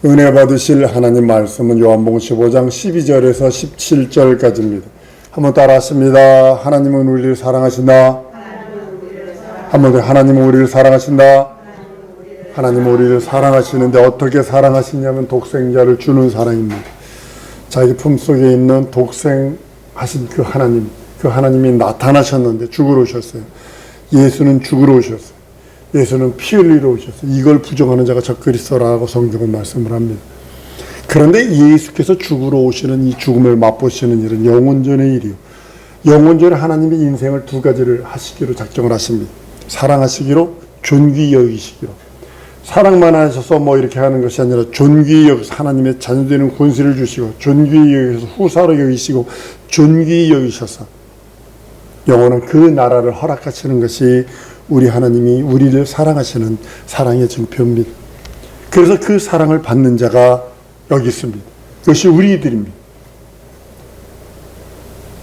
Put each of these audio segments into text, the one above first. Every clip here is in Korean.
은혜 받으실 하나님 말씀은 요한복음 15장 12절에서 17절까지입니다. 한번 따라하십니다. 하나님은 우리를 사랑하신다. 한번 더, 하나님은 우리를 사랑하신다. 하나님은 우리를 사랑하시는데 어떻게 사랑하시냐면 독생자를 주는 사랑입니다. 자기 품속에 있는 독생하신 그 하나님이 나타나셨는데 죽으러 오셨어요. 예수는 죽으러 오셨어요. 예수는 피 흘리러 오셨어요. 이걸 부정하는 자가 적그리스도라고 성경은 말씀을 합니다. 그런데 예수께서 죽으러 오시는 이 죽음을 맛보시는 일은 영원전의 일이요. 영원전에 하나님의 인생을 두 가지를 하시기로 작정을 하십니다. 사랑하시기로, 존귀히 여기시기로. 사랑만 하셔서 뭐 이렇게 하는 것이 아니라 존귀히 여기서 하나님의 자녀되는 권세를 주시고, 존귀히 여기셔서 후사로 여기시고, 존귀히 여기셔서 영원한 그 나라를 허락하시는 것이 우리 하나님이 우리를 사랑하시는 사랑의 증표입니다. 그래서 그 사랑을 받는 자가 여기 있습니다. 그것이 우리들입니다.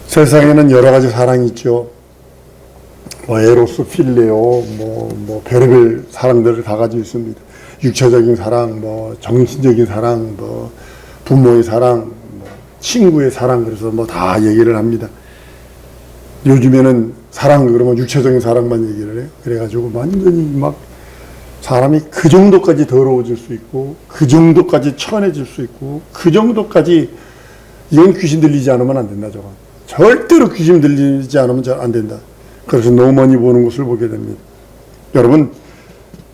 세상에는 여러 가지 사랑이 있죠. 뭐 에로스, 필레오, 별의별 사랑들을 다 가지고 있습니다. 육체적인 사랑, 정신적인 사랑, 부모의 사랑, 친구의 사랑, 그래서 다 얘기를 합니다. 요즘에는 사랑 그러면 육체적인 사랑만 얘기를 해요. 그래가지고 완전히 막 사람이 그 정도까지 더러워질 수 있고, 그 정도까지 천해질 수 있고, 그 정도까지 이건 귀신 들리지 않으면 안 된다. 저건 절대로 귀신 들리지 않으면 안 된다. 그래서 너무 많이 보는 것을 보게 됩니다. 여러분,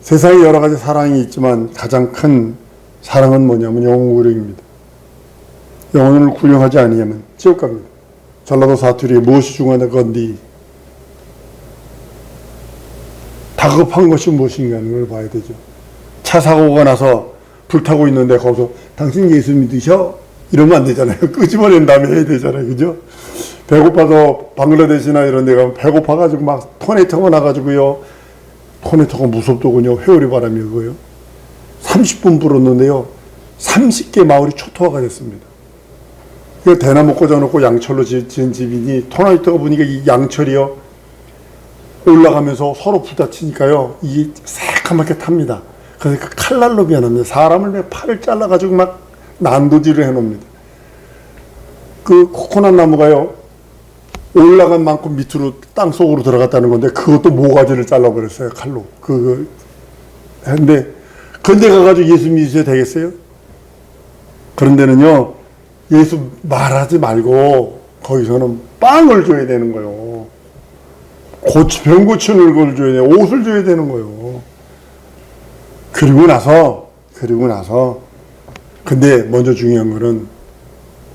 세상에 여러 가지 사랑이 있지만 가장 큰 사랑은 뭐냐면 영혼구령입니다. 영혼을 구령하지 아니하면 지옥 갑니다. 전라도 사투리에 무엇이 중요하다 건디, 다급한 것이 무엇인가 하는 걸 봐야 되죠. 차 사고가 나서 불타고 있는데 거기서 당신 예수 믿으셔? 이러면 안 되잖아요. 끄집어낸 다음에 해야 되잖아요. 그죠? 배고파서 방글라데시나 이런 데 가면 배고파가지고 막 토네이터가 나가지고요. 토네이터가 무섭더군요. 회오리 바람이 그거요. 30분 불었는데요. 30개 마을이 초토화가 됐습니다. 그 대나무 꽂아놓고 양철로 지은 집이니 토네이터가 보니까 이 양철이요. 올라가면서 서로 부딪히니까요. 이게 새카맣게 탑니다. 그래서 그 칼날로 변합니다. 사람을 팔을 잘라가지고 막 난도질을 해놓습니다. 그 코코넛 나무가요. 올라간 만큼 밑으로 땅 속으로 들어갔다는 건데 그것도 모가지를 잘라버렸어요. 칼로. 근데 근데 가가지고 예수 믿으셔야 되겠어요? 그런 데는요. 예수 말하지 말고 거기서는 빵을 줘야 되는 거예요. 병 고치는 걸 줘야 돼요. 옷을 줘야 되는 거예요. 그리고 나서 근데 먼저 중요한 거는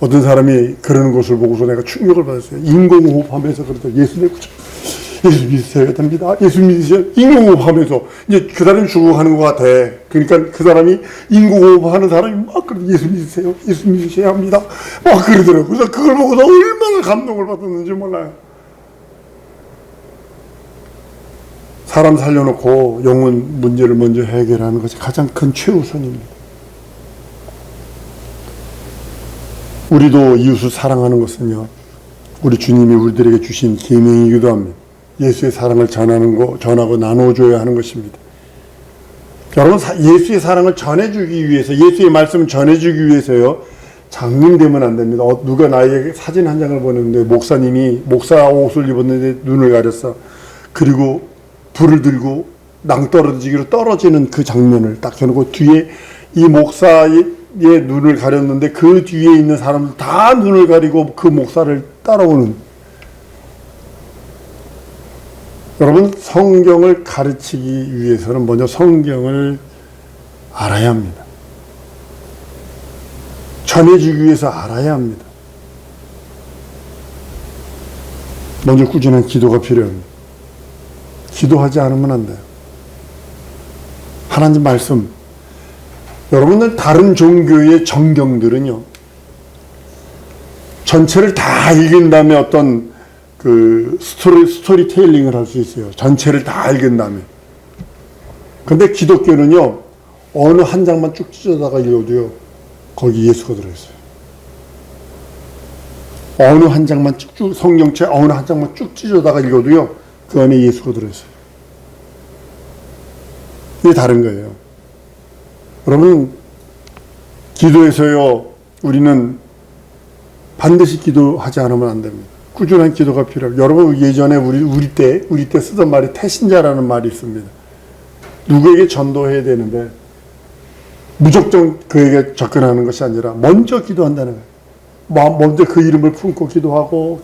어떤 사람이 그러는 것을 보고서 내가 충격을 받았어요. 인공호흡하면서 그러다 예수 믿으셔야 됩니다. 예수 믿으셔야 인공호흡하면서 이제 그 사람이 죽어가는 것 같아. 그러니까 그 사람이 인공호흡하는 사람이 막 그러고 예수 믿으셔야 합니다. 막 그러더라고요. 그래서 그걸 보고서 얼마나 감동을 받았는지 몰라요. 사람 살려놓고 영혼 문제를 먼저 해결하는 것이 가장 큰 최우선입니다. 우리도 이웃을 사랑하는 것은요, 우리 주님이 우리들에게 주신 계명이기도 합니다. 예수의 사랑을 전하고 나눠줘야 하는 것입니다. 여러분, 예수의 사랑을 전해주기 위해서, 예수의 말씀을 전해주기 위해서요, 장님되면 안 됩니다. 누가 나에게 사진 한 장을 보냈는데, 목사님이 목사 옷을 입었는데 눈을 가렸어. 그리고 불을 들고 낭떠러지기로 떨어지는 그 장면을 딱 해놓고 뒤에 이 목사의 눈을 가렸는데 그 뒤에 있는 사람들 다 눈을 가리고 그 목사를 따라오는. 여러분, 성경을 가르치기 위해서는 먼저 성경을 알아야 합니다. 전해주기 위해서 알아야 합니다. 먼저 꾸준한 기도가 필요합니다. 기도하지 않으면 안 돼요. 하나님 말씀. 여러분들 다른 종교의 정경들은요, 전체를 다 읽은 다음에 어떤 스토리텔링을 할 수 있어요. 전체를 다 읽은 다음에. 근데 기독교는요, 어느 한 장만 쭉 찢어다가 읽어도요, 거기 예수가 들어있어요. 어느 한 장만 성경책 어느 한 장만 쭉 찢어다가 읽어도요, 그 안에 예수가 들어있어요. 이게 다른 거예요. 여러분, 기도에서요, 우리는 반드시 기도하지 않으면 안 됩니다. 꾸준한 기도가 필요합니다. 여러분, 예전에 우리 때 쓰던 말이 태신자라는 말이 있습니다. 누구에게 전도해야 되는데 무조건 그에게 접근하는 것이 아니라 먼저 기도한다는 거예요. 먼저 그 이름을 품고 기도하고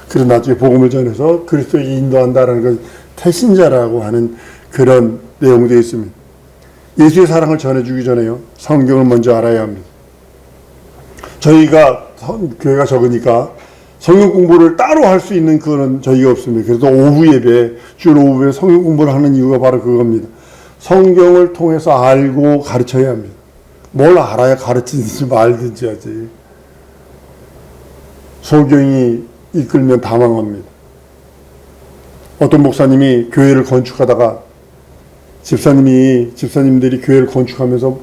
그리고 나중에 복음을 전해서 그리스도에게 인도한다는 걸 태신자라고 하는 그런 내용도 있습니다. 예수의 사랑을 전해주기 전에요, 성경을 먼저 알아야 합니다. 저희가 교회가 적으니까 성경 공부를 따로 할 수 있는 그런 저희가 없습니다. 그래서 오후 예배, 주일 오후에 성경 공부를 하는 이유가 바로 그겁니다. 성경을 통해서 알고 가르쳐야 합니다. 뭘 알아야 가르치든지 말든지 하지. 소경이 이끌면 다 망합니다. 어떤 목사님이 교회를 건축하다가 집사님들이 교회를 건축하면서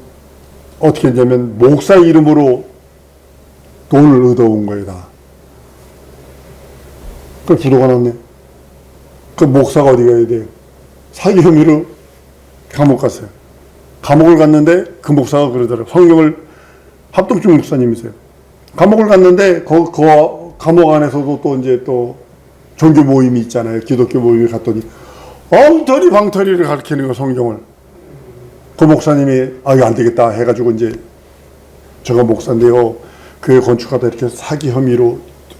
어떻게 했냐면 목사 이름으로 돈을 얻어온 거예요, 다. 그 부도가 났네. 그 목사가 어디 가야 돼요? 사기 혐의로 감옥 갔어요. 감옥을 갔는데 그 목사가 그러더라고요. 성경을, 합동주 목사님이세요. 감옥을 갔는데 그 감옥 안에서도 또 종교 모임이 있잖아요. 기독교 모임에 갔더니 엉터리 방터리를 가르치는 거, 성경을. 그 목사님이 이거 안 되겠다 해가지고 이제 제가 목사인데요, 교회 건축하다 이렇게 사기 혐의로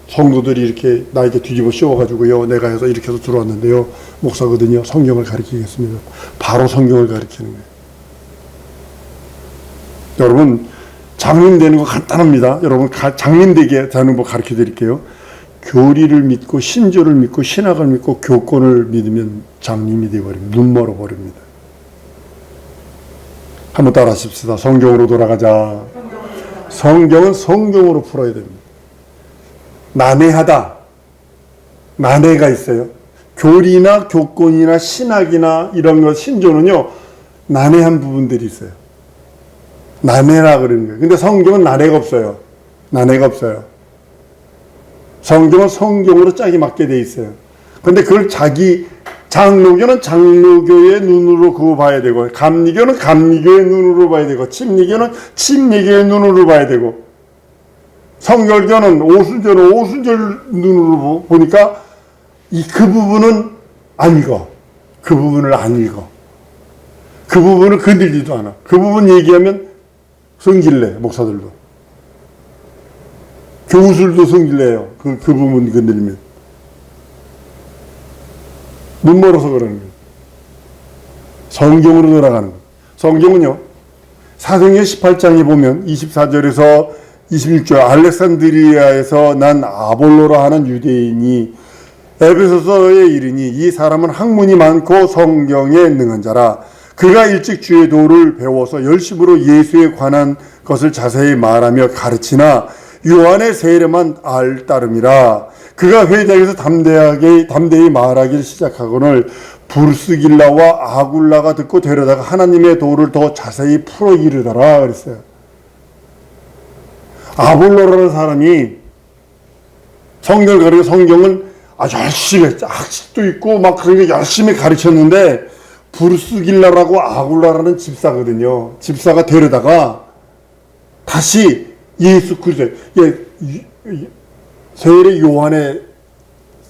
성도들이 이렇게 나에게 뒤집어 씌워가지고요, 내가 해서 이렇게 해서 들어왔는데요, 목사거든요, 성경을 가르치겠습니다. 바로 성경을 가르치는 거예요. 여러분, 장님 되는 거 간단합니다. 여러분, 장님 되게 되는 거 가르쳐 드릴게요. 교리를 믿고 신조를 믿고 신학을 믿고 교권을 믿으면 장님이 되어버립니다. 눈 멀어버립니다. 한번 따라 하십시다. 성경으로 돌아가자. 성경은 성경으로 풀어야 됩니다. 난해하다, 난해가 있어요. 교리나 교권이나 신학이나 이런 것, 신조는요, 난해한 부분들이 있어요. 난해라 그러는 거예요. 근데 성경은 난해가 없어요. 난해가 없어요. 성경은 성경으로 짝이 맞게 돼 있어요. 근데 그걸 장로교는 장로교의 눈으로 그거 봐야 되고, 감리교는 감리교의 눈으로 봐야 되고, 침례교는 침례교의 눈으로 봐야 되고, 성결교는 오순절은 오순절 눈으로 보니까 그 부분은 안 읽어. 그 부분을 안 읽어. 그 부분을 건들지도 않아. 그 부분 얘기하면 성질내, 목사들도. 교우들도 성질내요. 그 부분 건들면. 눈 멀어서 그러는 거예요. 성경으로 돌아가는 거예요. 성경은요, 사도행전 18장에 보면 24절에서 26절, 알렉산드리아에서 난 아볼로라 하는 유대인이 에베소서에 이르니 이 사람은 학문이 많고 성경에 능한 자라. 그가 일찍 주의 도를 배워서 열심으로 예수에 관한 것을 자세히 말하며 가르치나 요한의 세례만 따름이라. 그가 회당에서 담대히 말하기를 시작하거늘 브루스길라와 아굴라가 듣고 데려다가 하나님의 도를 더 자세히 풀어 이르더라 그랬어요. 아볼로라는 사람이 성경을 가르쳐 성경을 아주 열심히 학식도 있고 막 그런 게 열심히 가르쳤는데, 브루스길라라고 아굴라라는 집사거든요. 집사가 데려다가 다시 예수 그리스도, 세례 요한의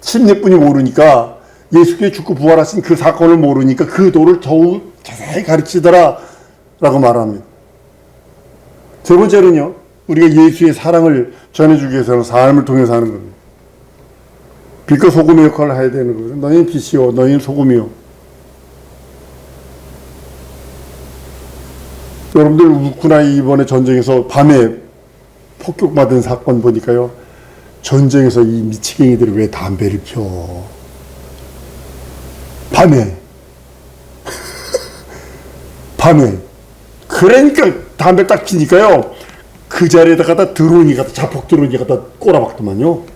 침례뿐이 모르니까, 예수께 죽고 부활하신 그 사건을 모르니까 그 도를 더욱 자세히 가르치더라 라고 말합니다. 세 번째는요, 우리가 예수의 사랑을 전해주기 위해서는 삶을 통해서 하는 겁니다. 빛과 소금의 역할을 해야 되는 거예요. 너희는 빛이요, 너희는 소금이요. 여러분들 우크라이나 이번에 전쟁에서 밤에 폭격받은 사건 보니까요, 전쟁에서 이 미치갱이들이 왜 담배를 펴? 밤에. 밤에. 그러니까 담배 딱 피니까요, 그 자리에다가 드론이 자폭 드론이 갖다 꼬라박더만요.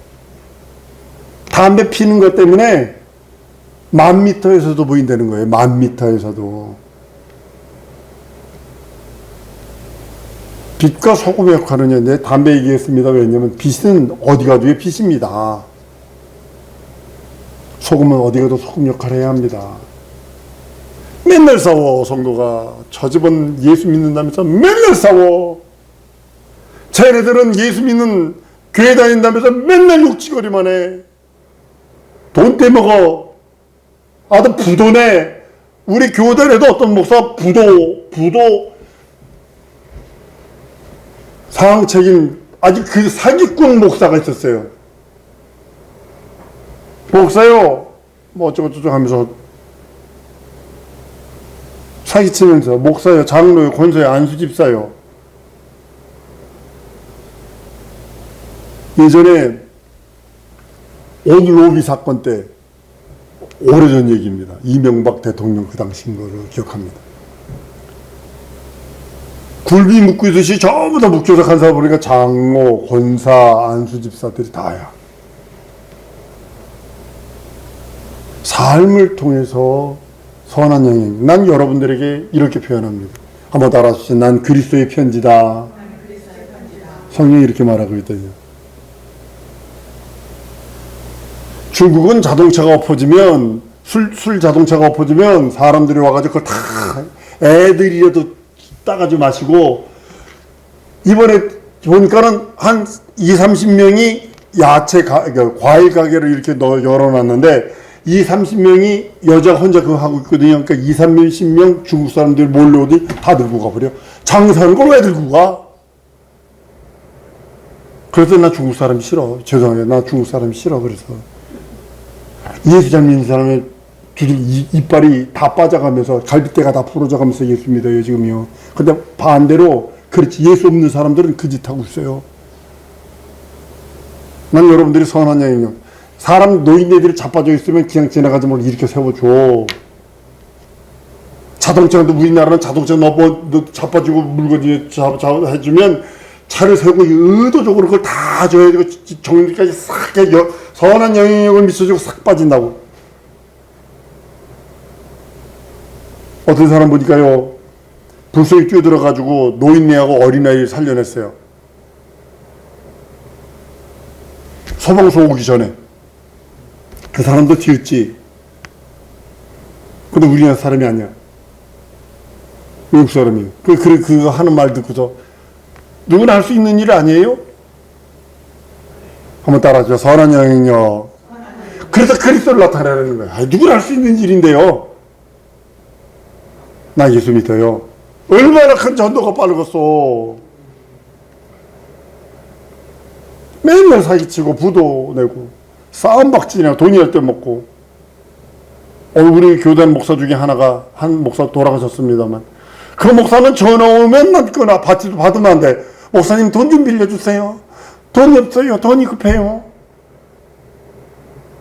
담배 피는 것 때문에 10,000m에서도 보인다는 거예요. 10,000m에서도. 빛과 소금의 역할은요, 내 담배 얘기했습니다. 왜냐면 빛은 어디 가도 빛입니다. 소금은 어디 가도 소금 역할을 해야 합니다. 맨날 싸워. 성도가 저집은 예수 믿는다면서 맨날 싸워. 쟤네들은 예수 믿는 교회 다닌다면서 맨날 욕지거리만 해. 돈 떼먹어. 아들 부도네. 우리 교단에도 어떤 목사 부도 상황책임 아직 그 사기꾼 목사가 있었어요. 목사요 뭐 어쩌고저쩌고 하면서 사기치면서 목사요, 장로요, 권사요, 안수집사요. 예전에 오늘 오비 사건 때 오래전 얘기입니다. 이명박 대통령 그 당시인 거를 기억합니다. 굴비 묶고 있듯이 전부 다 묶여서 간 사람 보니까 장로, 권사, 안수집사들이 다야. 삶을 통해서 선한 영향. 난 여러분들에게 이렇게 표현합니다. 한번 따라하시죠. 난 그리스도의 편지다. 성경이 이렇게 말하고 있거든요. 중국은 자동차가 엎어지면 술 자동차가 엎어지면 사람들이 와가지고 그걸 다 애들이라도 따가지고 마시고, 이번에 보니까는 한 20-30명이 야채 과일 가게를 이렇게 열어놨는데 20-30명이 여자 혼자 그거 하고 있거든요. 그러니까 20-30명 중국 사람들이 몰려오더니 다 들고 가버려. 장사하는 걸 왜 들고 가? 그래서 나 중국 사람 싫어. 죄송해요. 나 중국 사람 싫어. 그래서 예수 잘 믿는 사람의 이빨이 다 빠져가면서 갈비뼈가 다 부러져가면서 예수 믿어요 지금요. 근데 반대로 그렇지 예수 없는 사람들은 그 짓 하고 있어요. 난 여러분들이 선한 영향력. 사람 노인네들이 자빠져 있으면 그냥 지나가지 말고 이렇게 세워줘. 자동차도 우리나라는 자동차 너 자빠지고 물건 해주면 차를 세우고 의도적으로 그걸 다 줘야 되고 정리까지 싹 해. 선한 영향력을 미쳐주고 싹 빠진다고. 어떤 사람 보니까요, 불속에 뛰어들어가지고 노인네하고 어린아이를 살려냈어요. 소방서 오기 전에. 그 사람도 뒤였지. 근데 우리나라 사람이 아니야. 외국 사람이에요. 그거 하는 말 듣고서 누구나 할 수 있는 일 아니에요? 한번 따라하죠. 선한 영향력. 그래서 그리스도를 나타내라는 거야. 누구나 할 수 있는 일인데요. 나 예수 믿어요. 얼마나 큰 전도가 빠르겠어. 맨날 사기치고 부도 내고 싸움박질이나 돈이할 때 먹고. 우리 교단 목사 중에 한 목사 돌아가셨습니다만, 그 목사는 전화 오면 난 그거나 받으면 안 돼. 목사님 돈 좀 빌려주세요. 돈이 없어요. 돈이 급해요.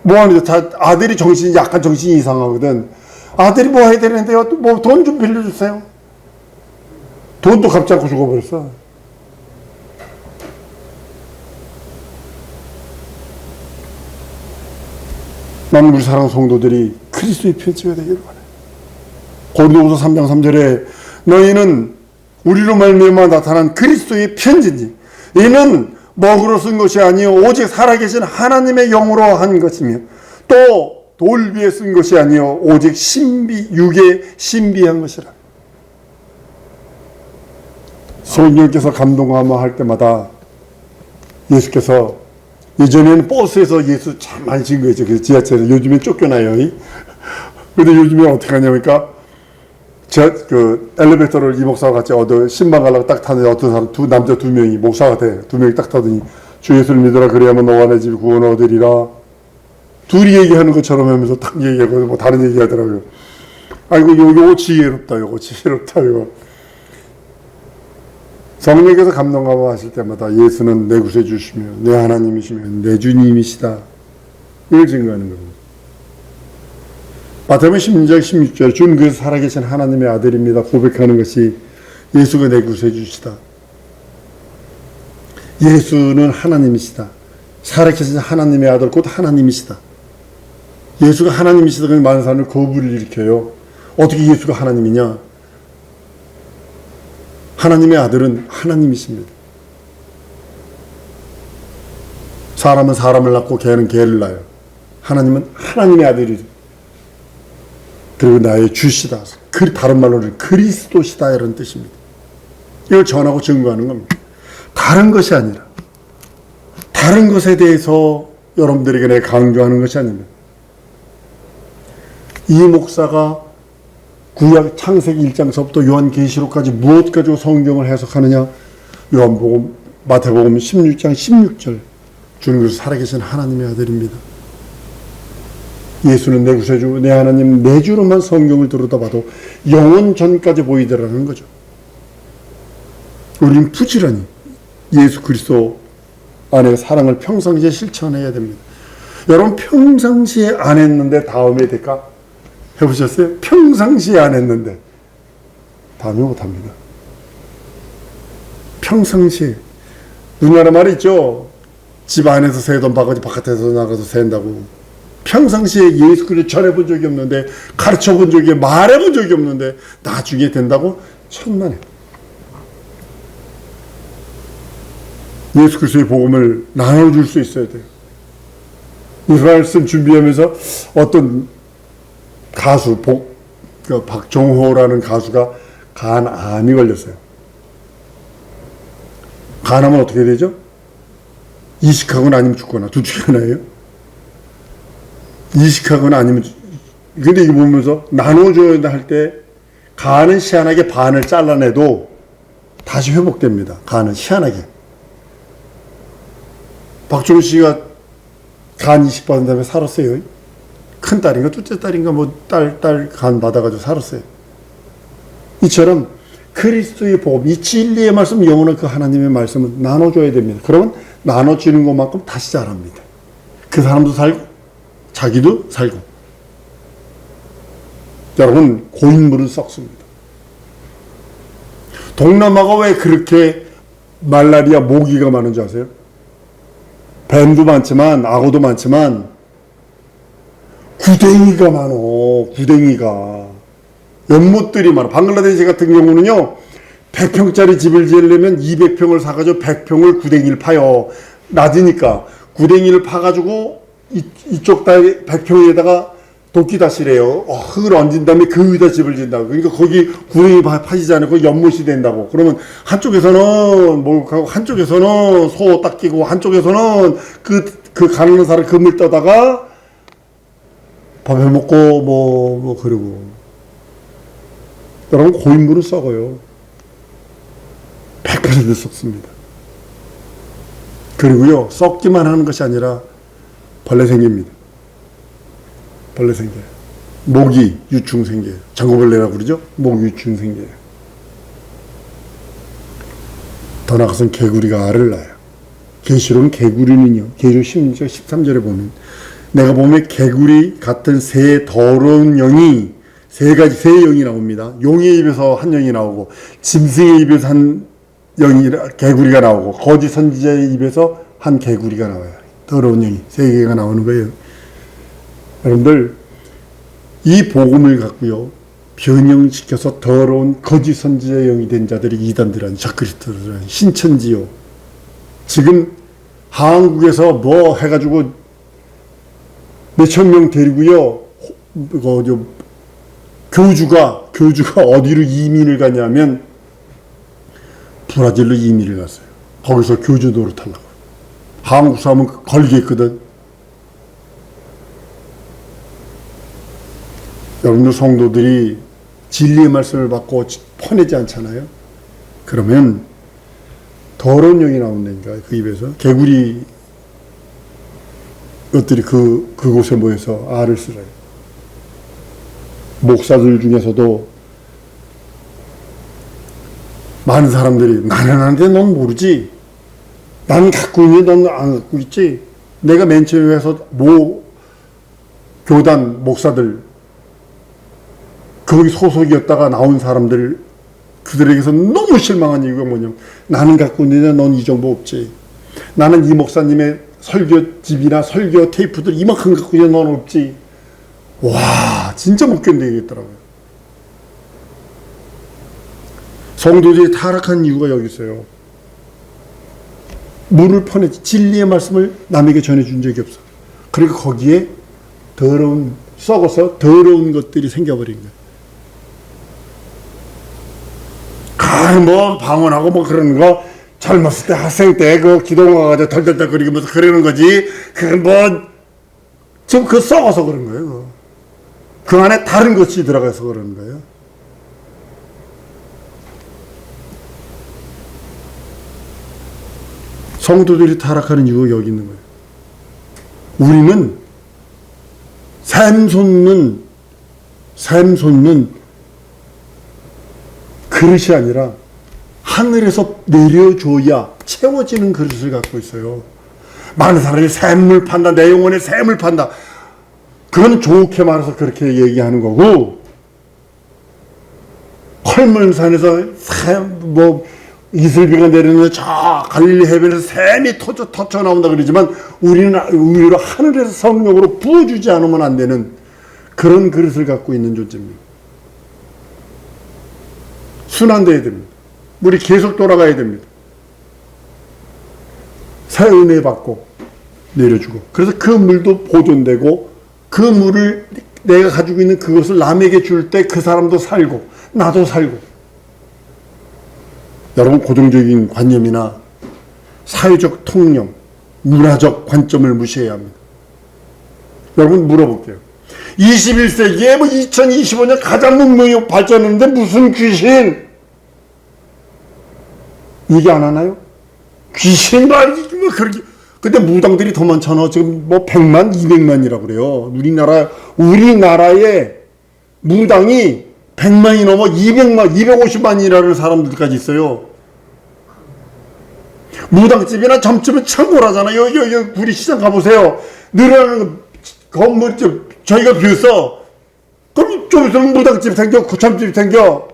뭐하는데 아들이 약간 정신이 이상하거든. 아들이 뭐 해야 되는데요? 뭐 돈 좀 빌려주세요. 돈도 갚지 않고 죽어버렸어. 나는 우리 사랑하는 성도들이 그리스도의 편지가 되기를 바래. 고린도후서 3장 3절에 너희는 우리로 말미암아 나타난 그리스도의 편지니 이는 먹으로 쓴 것이 아니요 오직 살아계신 하나님의 영으로 한 것이며 또 돌 위에 쓴 것이 아니요 오직 육에 신비한 것이라. 성령께서 감동하며 할 때마다 예수께서, 예전에는 버스에서 예수 참 많이 진 거죠. 그래서 지하철에서. 요즘엔 쫓겨나요. 근데 요즘에 어떻게 하냐니까 그 엘리베이터를 이 목사와 같이 신방 가려고 딱 타는데 어떤 사람 남자 2명이 목사가 돼. 2명이 딱 타더니 주 예수를 믿어라 그래야만 너와 내 집 구원 얻으리라. 둘이 얘기하는 것처럼 하면서 딱 얘기하고 뭐 다른 얘기 하더라고요. 아이고 요거 지혜롭다. 요거 지혜롭다. 요거. 성령께서 감동하고 하실 때마다 예수는 내 구세주시며 내 하나님이시며 내 주님이시다. 이걸 증거하는 겁니다. 마태복음 16장 16절 주는 그 살아계신 하나님의 아들입니다. 고백하는 것이 예수가 내 구세주시다. 예수는 하나님이시다. 살아계신 하나님의 아들 곧 하나님이시다. 예수가 하나님이시다. 그러면 많은 사람을 거부를 일으켜요. 어떻게 예수가 하나님이냐? 하나님의 아들은 하나님이십니다. 사람은 사람을 낳고 개는 개를 낳아요. 하나님은 하나님의 아들이죠. 그리고 나의 주시다. 다른 말로는 그리스도시다 이런 뜻입니다. 이걸 전하고 증거하는 겁니다. 다른 것이 아니라 다른 것에 대해서 여러분들에게 내가 강조하는 것이 아닙니다. 이 목사가 구약 창세기 1장서부터 요한계시록까지 무엇 가지고 성경을 해석하느냐? 요한복음, 마태복음 16장 16절 주는 것은 살아계신 하나님의 아들입니다. 예수는 내 구세주, 내 하나님, 내 주로만 성경을 들여다봐도 영원 전까지 보이더라는 거죠. 우리는 부지런히 예수 그리스도 안에 사랑을 평상시에 실천해야 됩니다. 여러분 평상시에 안 했는데 다음에 될까? 해보셨어요? 평상시에 안 했는데 다음에 못합니다. 평상시에 우리나라 말이 있죠. 집 안에서 세던 바가지 바깥에서 나가서 샌다고. 평상시에 예수 그리스도 전해본 적이 없는데 가르쳐본 적이 말해본 적이 없는데 나중에 된다고? 천만에. 예수 그리스도의 복음을 나눠줄 수 있어야 돼요. 이 말씀 준비하면서 어떤 가수, 박종호라는 가수가 간암이 걸렸어요. 간암은 어떻게 되죠? 이식하거나 아니면 죽거나 둘 중에 하나예요. 이식하거나 아니면 근데 이거 보면서 나눠줘야 할 때 간은 희한하게 반을 잘라내도 다시 회복됩니다. 간은 희한하게. 박종호 씨가 간 이식 받은 다음에 살았어요. 큰 딸인가 둘째 딸인가 딸 간 받아가지고 살았어요. 이처럼 그리스도의 복음, 이 진리의 말씀, 영원한 그 하나님의 말씀을 나눠줘야 됩니다. 그러면 나눠주는 것만큼 다시 자랍니다. 그 사람도 살고 자기도 살고. 여러분 고인물은 썩습니다. 동남아가 왜 그렇게 말라리아 모기가 많은지 아세요? 뱀도 많지만 악어도 많지만 구덩이가 많어. 구덩이가 연못들이 많아. 방글라데시 같은 경우는요 100평짜리 집을 지으려면 200평을 사가지고 100평을 구덩이를 파요. 낮으니까 구덩이를 파가지고 이쪽 땅에 100평에다가 도끼다시래요. 흙을 얹은 다음에 그 위에다 집을 짓는다고. 그러니까 거기 구덩이 파지지 않고 연못이 된다고. 그러면 한쪽에서는 목욕하고 한쪽에서는 소 닦이고 한쪽에서는 그 가난한 사람 금을 떠다가 밥 해먹고 그러고. 여러분 고인물은 썩어요. 100% 썩습니다. 그리고요 썩기만 하는 것이 아니라 벌레 생깁니다. 벌레 생겨요. 모기 유충 생겨요. 장구벌레라고 그러죠. 모기 유충 생겨요. 더 나아가서는 개구리가 알을 낳아요. 계시록은 개구리는요 계시록 13절에 보면 내가 보면 개구리 같은 새 더러운 영이 세 영이 나옵니다. 용의 입에서 한 영이 나오고 짐승의 입에서 한 영이 개구리가 나오고 거짓 선지자의 입에서 한 개구리가 나와요. 더러운 영이 세 개가 나오는 거예요. 여러분들 이 복음을 갖고요 변형시켜서 더러운 거짓 선지자의 영이 된 자들이 이단들은 적그리스도들은 신천지요. 지금 한국에서 뭐 해가지고 몇천 명 데리고요 교주가 어디로 이민을 가냐면 브라질로 이민을 갔어요. 거기서 교주 노릇하려고. 한국 사람은 걸겠거든. 여러분들 성도들이 진리의 말씀을 받고 퍼내지 않잖아요. 그러면 더러운 영이 나온다니까 그 입에서. 개구리 것들이 그곳에 모여서 알을 쓸어요. 목사들 중에서도 많은 사람들이 나는 하는데 넌 모르지. 난 갖고 있는데 넌 안 갖고 있지. 내가 맨 처음에 해서 교단 목사들 거기 소속이었다가 나온 사람들 그들에게서 너무 실망한 이유가 뭐냐면 나는 갖고 있는데 넌 이 정도 없지. 나는 이 목사님의 설교집이나 설교 테이프들 이만큼 갖고 있는데 넌 없지. 와 진짜 못 견디겠더라고요. 성도들이 타락한 이유가 여기 있어요. 물을 퍼내지 진리의 말씀을 남에게 전해준 적이 없어. 그리고 거기에 더러운 썩어서 더러운 것들이 생겨버린 거예요. 뭐 방언하고 뭐 그런 거 젊었을 때 학생 때 그 기도가 가지고 덜덜덜거리면서 그러는 거지. 그건 뭐 지금 그 썩어서 그런 거예요. 그 안에 다른 것이 들어가서 그러는 거예요. 성도들이 타락하는 이유가 여기 있는 거예요. 우리는 샘 솟는 그릇이 아니라 하늘에서 내려줘야 채워지는 그릇을 갖고 있어요. 많은 사람이 샘을 판다, 내 영혼에 샘을 판다. 그건 좋게 말해서 그렇게 얘기하는 거고, 헐몬산에서 이슬비가 내리는 저 갈릴리 해변에서 샘이 터져 나온다 그러지만, 우리는 의외로 하늘에서 성령으로 부어주지 않으면 안 되는 그런 그릇을 갖고 있는 존재입니다. 순환돼야 됩니다. 물이 계속 돌아가야 됩니다. 새 은혜 받고 내려주고, 그래서 그 물도 보존되고, 그 물을 내가 가지고 있는 그것을 남에게 줄 때 그 사람도 살고 나도 살고. 여러분, 고정적인 관념이나 사회적 통념, 문화적 관점을 무시해야 합니다. 여러분, 물어볼게요. 21세기에 2025년 가장 문명이 발전했는데 무슨 귀신? 얘기 안 하나요? 귀신 말이지, 뭐, 그렇게. 근데 무당들이 더 많잖아. 지금 100만, 200만이라고 그래요. 우리나라에 무당이 100만이 넘어 200만, 250만이라는 사람들까지 있어요. 무당집이나 점집은 창고라잖아요. 여기 우리 시장 가보세요. 늘어나는 건물, 저희가 비었어. 그럼 좀 있으면 무당집 생겨, 점집이 생겨.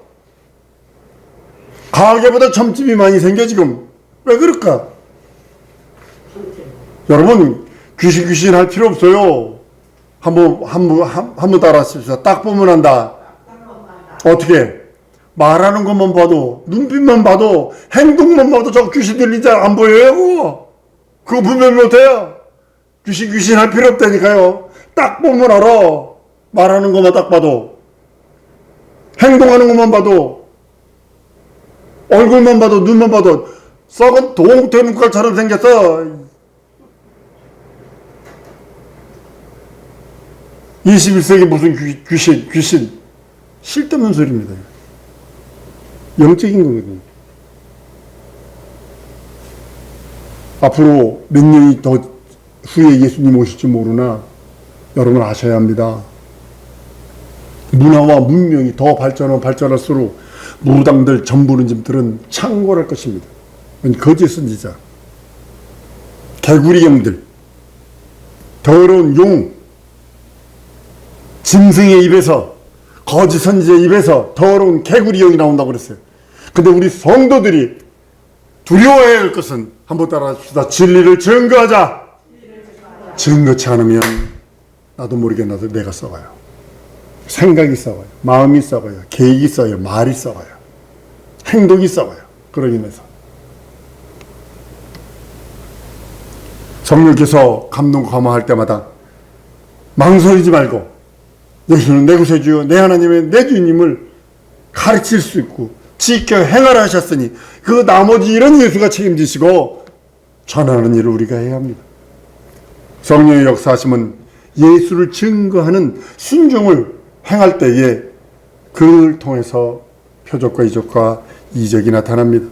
가게보다 점집이 많이 생겨, 지금. 왜 그럴까? 여러분, 귀신 할 필요 없어요. 한번 따라하십시오. 딱 보면 안다. 어떻게? 말하는 것만 봐도, 눈빛만 봐도, 행동만 봐도 저 귀신 들리지 안 보여요? 그거 분별 못해요. 귀신 할 필요 없다니까요. 딱 보면 알아. 말하는 것만 딱 봐도, 행동하는 것만 봐도, 얼굴만 봐도, 눈만 봐도, 썩은 동태 눈깔처럼 생겼어. 21세기 무슨 귀신. 쓸데없는 소리입니다. 영적인 거거든요. 앞으로 몇 년이 더 후에 예수님 오실지 모르나 여러분 아셔야 합니다. 문화와 문명이 더 발전할수록 무당들, 전부름집들은 창궐할 것입니다. 거짓 선지자, 개구리 영들, 더러운 용, 짐승의 입에서, 거짓 선지자의 입에서 더러운 개구리 영이 나온다고 그랬어요. 근데 우리 성도들이 두려워해야 할 것은, 한번 따라합시다. 진리를 증거하자. 증거치 않으면 나도 모르게 내가 썩어요. 생각이 썩어요. 마음이 썩어요. 계획이 썩어요. 말이 썩어요. 행동이 썩어요. 그로 인해서 성령께서 감동 감화할 때마다 망설이지 말고 예수는 내 구세주요 내 하나님의 내 주님을 가르칠 수 있고 지켜 행하라 하셨으니 그 나머지 일은 예수가 책임지시고 전하는 일을 우리가 해야 합니다. 성령의 역사하심은 예수를 증거하는 순종을 행할 때에 그를 통해서 표적과 이적과 이적이 나타납니다.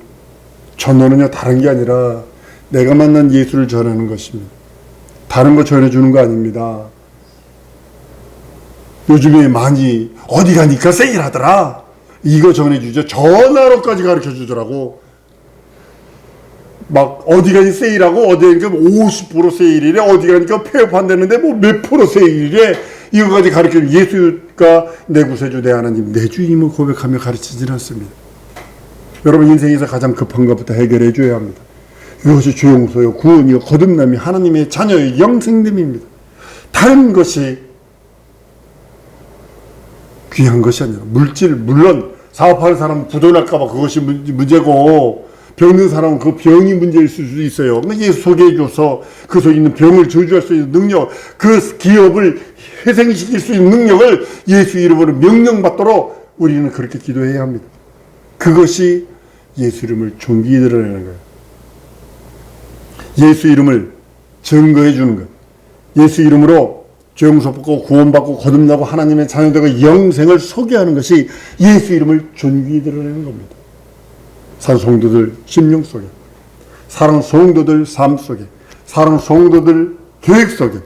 전도는요 다른 게 아니라 내가 만난 예수를 전하는 것입니다. 다른 거 전해주는 거 아닙니다. 요즘에 많이 어디 가니까 세일하더라. 이거 전해주죠. 전화로까지 가르쳐주더라고. 막 어디 가니 세일하고 어디 가니까 50% 세일이래. 어디 가니까 폐업한다는데 뭐 몇 프로 세일이래. 이거까지 가르쳐주고 예수가 내 구세주 내 하나님 내 주님을 고백하며 가르치진 않습니다. 여러분 인생에서 가장 급한 것부터 해결해 줘야 합니다. 이것이 죄 용서요 구원이요 거듭남이 하나님의 자녀의 영생됨입니다. 다른 것이 귀한 것이 아니라 물론 사업하는 사람은 부도날까봐 그것이 문제고 병든 사람은 그 병이 문제일 수도 있어요. 예수 소개해줘서 그 속에 있는 병을 저주할 수 있는 능력, 그 기업을 회생시킬 수 있는 능력을 예수 이름으로 명령받도록 우리는 그렇게 기도해야 합니다. 그것이 예수 이름을 존귀히 드러내는 거예요. 예수 이름을 증거해 주는 것. 예수 이름으로 죄용서받고 구원받고 거듭나고 하나님의 자녀되고 영생을 소개하는 것이 예수 이름을 존귀히 드러내는 겁니다. 사랑 성도들 심령 속에, 사랑 성도들 삶 속에, 사랑 성도들 계획 속에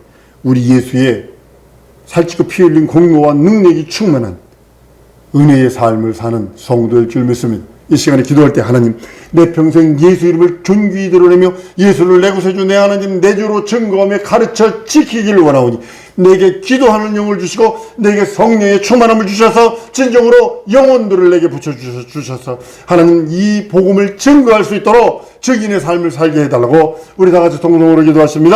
우리 예수의 살찌고 피 흘린 공로와 능력이 충만한 은혜의 삶을 사는 성도일 줄 믿습니다. 이 시간에 기도할 때 하나님, 내 평생 예수 이름을 존귀히 드러내며 예수를 내 구세주 내 하나님 내 주로 증거하며 가르쳐 지키기를 원하오니 내게 기도하는 영을 주시고 내게 성령의 충만함을 주셔서 진정으로 영혼들을 내게 붙여주셔서 하나님 이 복음을 증거할 수 있도록 증인의 삶을 살게 해달라고 우리 다 같이 동성으로 기도하십니다.